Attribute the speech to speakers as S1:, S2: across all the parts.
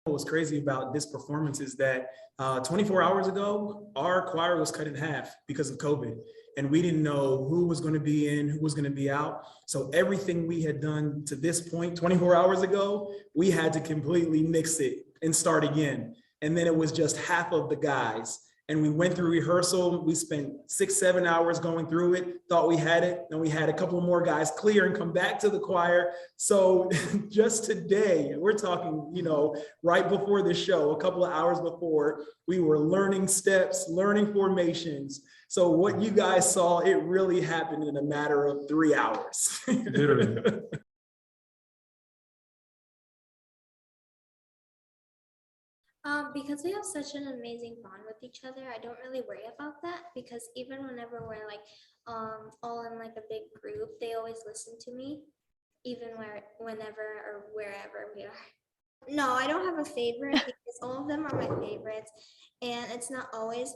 S1: What was crazy about this performance is that 24 hours ago, our choir was cut in half because of COVID. And we didn't know who was going to be in, who was going to be out. So everything we had done to this point, 24 hours ago, we had to completely mix it and start again. And then it was just half of the guys. And we went through rehearsal. We spent 6-7 hours going through it, thought we had it. Then we had a couple more guys clear and come back to the choir. So just today, we're talking, you know, right before the show, a couple of hours before, we were learning steps, learning formations. So what you guys saw, it really happened in a matter of 3 hours.
S2: Literally.
S3: Because we have such an amazing bond with each other, I don't really worry about that, because even whenever we're like all in like a big group, they always listen to me, even whenever or wherever we are. No, I don't have a favorite because all of them are my favorites, and it's not always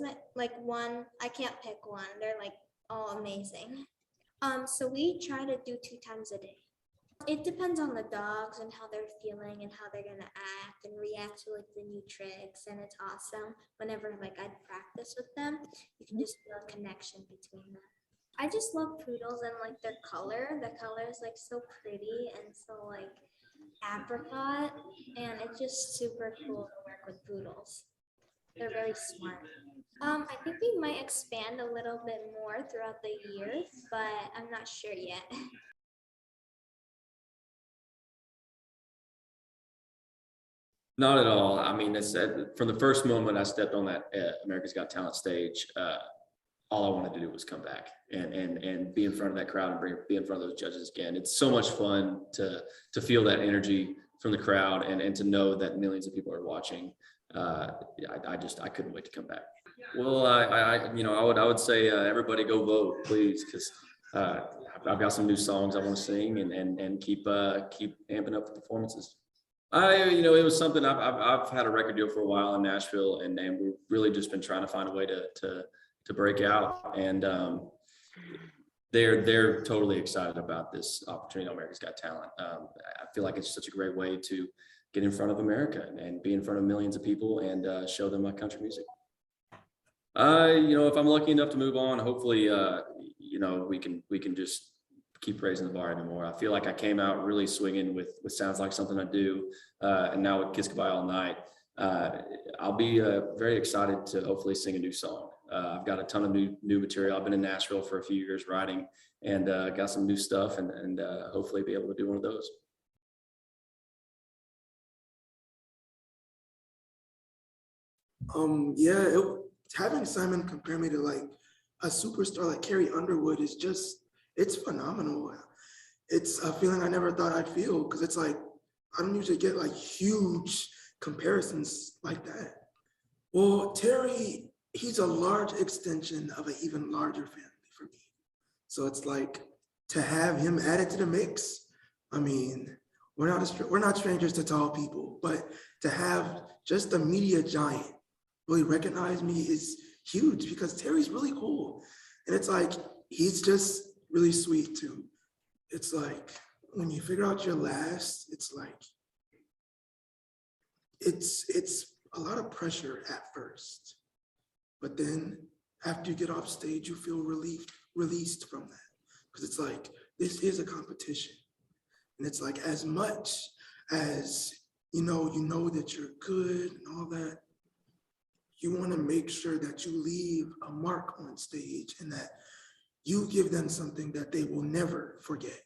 S3: one. I can't pick one. They're like all amazing. So we try to do 2 times a day. It depends on the dogs and how they're feeling and how they're gonna act and react to like the new tricks, and it's awesome. Whenever like I practice with them, you can just feel a connection between them. I just love poodles and like their color. The color is like so pretty and so like apricot, and it's just super cool to work with poodles. They're very smart. I think we might expand a little bit more throughout the year, but I'm not sure yet.
S4: Not at all. I mean, from the first moment I stepped on that America's Got Talent stage, all I wanted to do was come back and be in front of that crowd and be in front of those judges again. It's so much fun to feel that energy from the crowd and to know that millions of people are watching. I couldn't wait to come back. Well, I would say everybody go vote, please, because I've got some new songs I want to sing and keep amping up the performances. It was something I've had a record deal for a while in Nashville, and we've really just been trying to find a way to break out, and they're totally excited about this opportunity on America's Got Talent. I feel like it's such a great way to get in front of America and be in front of millions of people and show them my country music. If I'm lucky enough to move on, hopefully, we can just keep raising the bar anymore. I feel like I came out really swinging with Sounds Like Something I Do, and now with Kiss Goodbye All Night. I'll be very excited to hopefully sing a new song. I've got a ton of new material. I've been in Nashville for a few years writing, and got some new stuff, and hopefully be able to do one of those.
S5: Having Simon compare me to like a superstar like Carrie Underwood is just, it's phenomenal. It's a feeling I never thought I'd feel, because it's like, I don't usually get like huge comparisons like that. Well, Terry, he's a large extension of an even larger family for me. So it's like, to have him added to the mix, I mean, we're not strangers to tall people, but to have just a media giant really recognize me is huge, because Terry's really cool. And it's like, he's just really sweet too. It's like, when you figure out your last, it's like, it's a lot of pressure at first, but then after you get off stage, you feel released from that, because it's like, this is a competition. And it's like, as much as you know that you're good and all that, you want to make sure that you leave a mark on stage and that you give them something that they will never forget.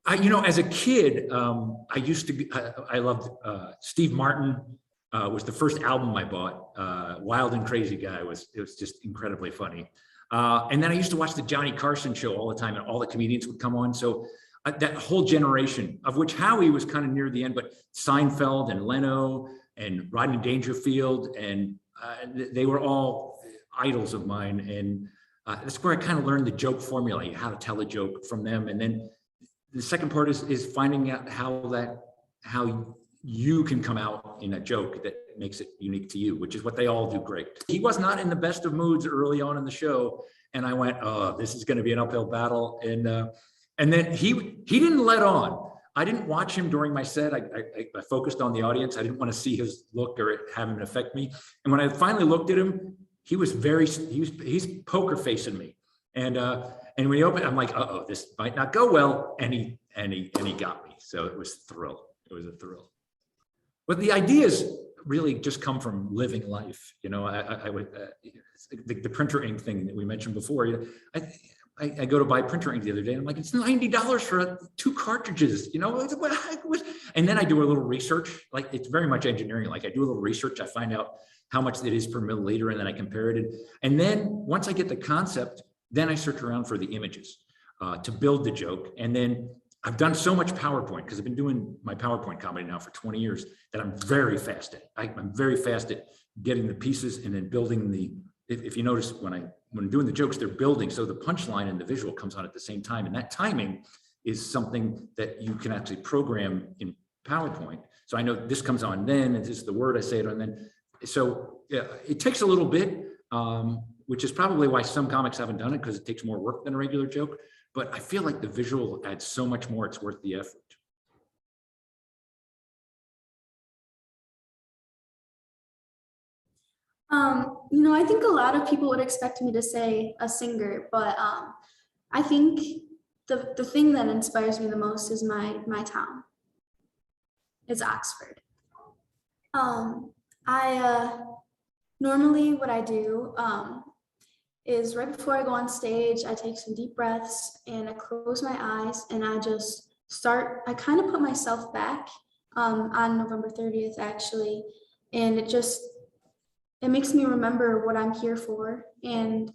S2: As a kid, I loved Steve Martin. Was the first album I bought. Wild and Crazy Guy it was just incredibly funny. And then I used to watch the Johnny Carson show all the time, and all the comedians would come on. So that whole generation, of which Howie was kind of near the end, but Seinfeld and Leno and Rodney Dangerfield, and they were all idols of mine. And that's where I kind of learned the joke formula, how to tell a joke from them. And then the second part is finding out how you can come out in a joke that makes it unique to you, which is what they all do great. He was not in the best of moods early on in the show, and I went, oh, this is going to be an uphill battle. And And then he didn't let on. I didn't watch him during my set. I focused on the audience. I didn't want to see his look or have him affect me. And when I finally looked at him, he's poker facing me. And when he opened, I'm like, uh-oh, this might not go well. And he got me. So it was a thrill. It was a thrill. But the ideas really just come from living life. You know, I would the printer ink thing that we mentioned before. I go to buy printer ink the other day, and I'm like, it's $90 for 2 cartridges, you know? And then I do a little research, like it's very much engineering. Like I do a little research, I find out how much it is per milliliter, and then I compare it. And then once I get the concept, then I search around for the images to build the joke. And then I've done so much PowerPoint, because I've been doing my PowerPoint comedy now for 20 years, that I'm very fast at. I'm very fast at getting the pieces and then building the, if you notice when I'm doing the jokes, they're building. So the punchline and the visual comes on at the same time. And that timing is something that you can actually program in PowerPoint. So I know this comes on then, and this is the word I say it on then. So yeah, it takes a little bit, which is probably why some comics haven't done it, because it takes more work than a regular joke. But I feel like the visual adds so much more, it's worth the effort.
S6: You know, I think a lot of people would expect me to say a singer, but I think the thing that inspires me the most is my town. It's Oxford. Normally what I do is right before I go on stage, I take some deep breaths and I close my eyes and I just start, I kind of put myself back on November 30th actually, and it makes me remember what I'm here for, and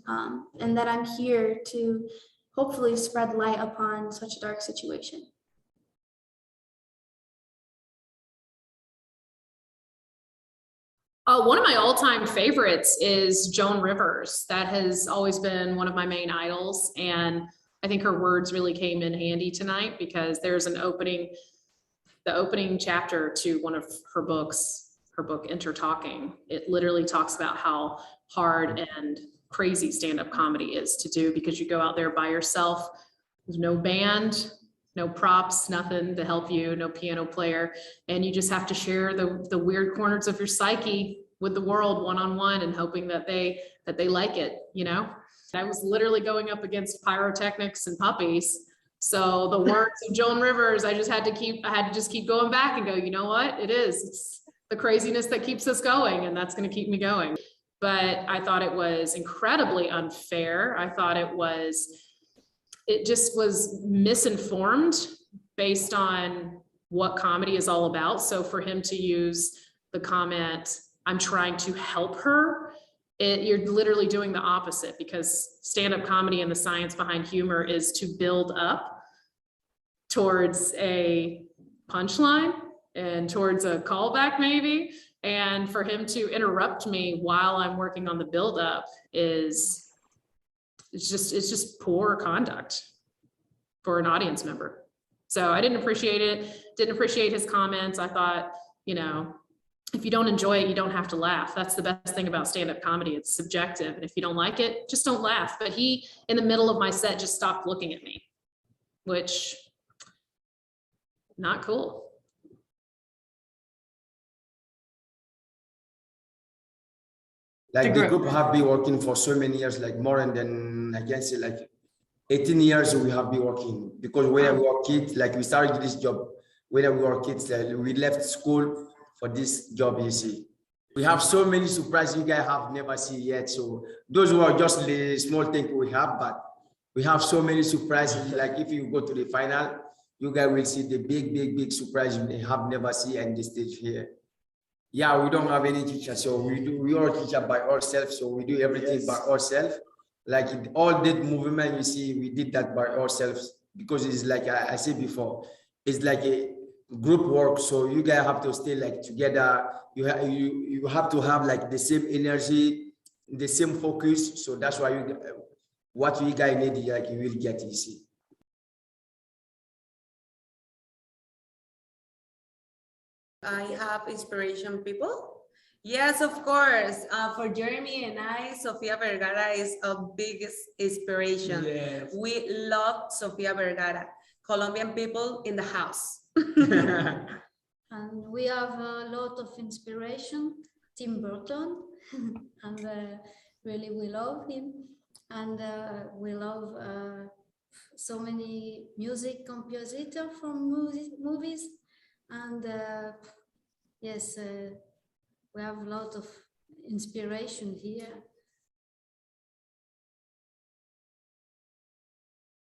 S6: that I'm here to hopefully spread light upon such a dark situation.
S7: One of my all-time favorites is Joan Rivers. That has always been one of my main idols, and I think her words really came in handy tonight, because there's the opening chapter to one of her books, her book Enter Talking. It literally talks about how hard and crazy stand-up comedy is to do, because you go out there by yourself, there's no band, no props, nothing to help you, no piano player, and you just have to share the weird corners of your psyche with the world one-on-one, and hoping that they like it, you know? I was literally going up against pyrotechnics and puppies. So the words of Joan Rivers, I had to just keep going back and go, you know what? It's the craziness that keeps us going, and that's going to keep me going. But I thought it was incredibly unfair. I thought it just was misinformed based on what comedy is all about. So for him to use the comment, I'm trying to help her, you're literally doing the opposite, because stand-up comedy and the science behind humor is to build up towards a punchline and towards a callback maybe. And for him to interrupt me while I'm working on the buildup it's just poor conduct for an audience member. So I didn't appreciate it, didn't appreciate his comments. I thought, you know, if you don't enjoy it, you don't have to laugh. That's the best thing about stand-up comedy. It's subjective. And if you don't like it, just don't laugh. But he, in the middle of my set, just stopped looking at me, which not cool.
S8: Like the group have been working for so many years, like more than, I can say like 18 years we have been working, because when we were kids, like we started this job, when we were kids, like we left school for this job, you see. We have so many surprises you guys have never seen yet. So those were just the small things we have, but we have so many surprises. Like if you go to the final, you guys will see the big surprise you have never seen on the stage here. Yeah, we don't have any teacher, so we are teacher by ourselves, so we do everything by ourselves. Like all that movement you see, we did that by ourselves, because it's like I said before, it's like a group work. So you guys have to stay like together. You have to have like the same energy, the same focus. So that's why what you guys need, like you will get, you see.
S9: I have inspiration people. Yes, of course. For Yeeremy and I, Sofia Vergara is our biggest inspiration. Yes. We love Sofia Vergara. Colombian people in the house.
S10: And we have a lot of inspiration, Tim Burton, and really we love him. And we love so many music compositors from movies. And yes, we have a lot of inspiration here.